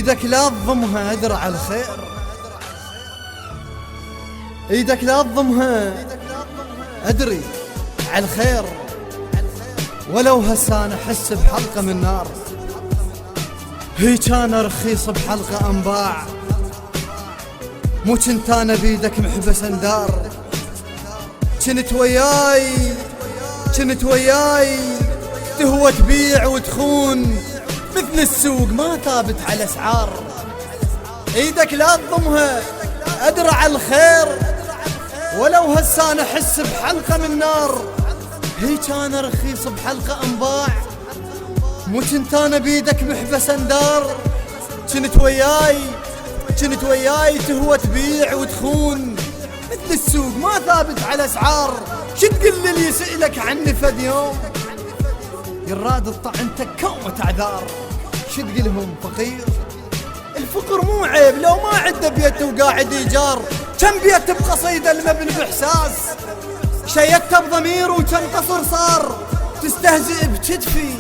ايدك لا تضمها ادرع على الخير، ايدك لا تضمها ادري على الخير، ولو هسه انا احس بحلقة من نار. هي كان رخيص بحلقة انباع، مو كنت انا بيدك محبس اندار. كنت وياي تهوى تبيع وتخون، مثل السوق ما ثابت على اسعار. ايدك لا تضمها ادرع على الخير، ولو هسه انا احس بحلقة من نار. هي كان رخيص بحلقة انباع، مو كنت انا بيدك محبس اندار. كنت وياي تهوى تبيع وتخون، مثل السوق ما ثابت على اسعار. شو تقول للي يسألك عني فد يوم؟ يراد الطعنتك كومة اعذار. شو تقولهم فقير؟ الفقر مو عيب لو ما عنده بيت وقاعد ايجار. كم بيت بقصيدة المبني باحساس، شيدته بضمير وكم قصر صار. تستهزئ بكتفي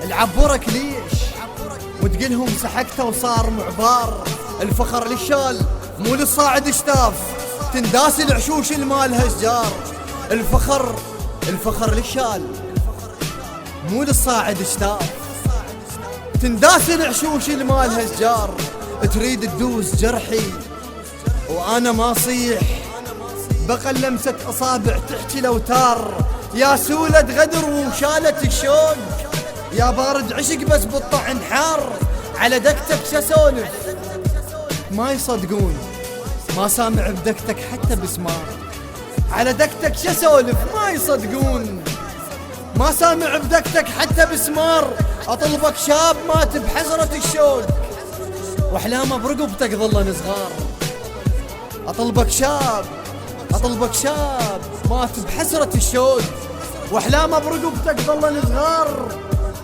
العبورك ليش، وتقلهم سحقته وصار معبار. الفخر للشال مو للصاعد اشتاف، تنداس العشوش المالها اشجار. الفخر للشال مو للصاعد اشتاف، تنداس العشوش المالها اشجار. تريد تدوس جرحي وانا ما صيح، بقى لمسة اصابع تحكي الاوتار. يا سولة غدر وشالت الشوق، يا بارد عشق بس بالطعن حار. على دكتك شسولف ما يصدقون، ما سامع بدكتك حتى بسمار. على دكتك شسولف ما يصدقون، ما سامع بدكتك حتى بسمار. اطلبك شاب مات بحسرة الشوق، واحلامه برقبتك ظلن صغار. اطلبك شاب مات بحسرة الشوق، واحلامه برقبتك ظلن صغار.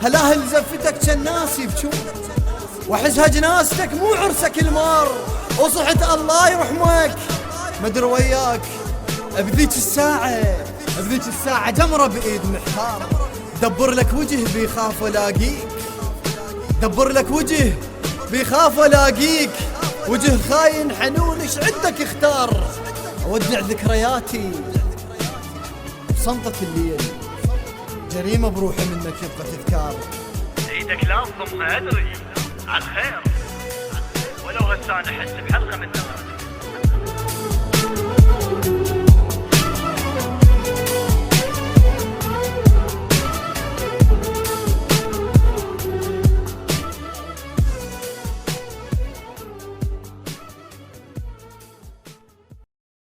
هلاهل زفتك كان ناس يبكون، واحزها جناستك مو عرسك المار. وصحت الله يرحمك مدر وياك بذيك الساعة جمرة بإيد محتار. دبر لك وجه بيخاف ولاقيك، وجه خاين حنون ايش عندك اختار. اودع ذكرياتي بصمتة الليل، جريمة بروحي منك يبقى تذكار. ايدك لا تضمها ادري على الخير، ولو هسه انا احس بحلقة من نار.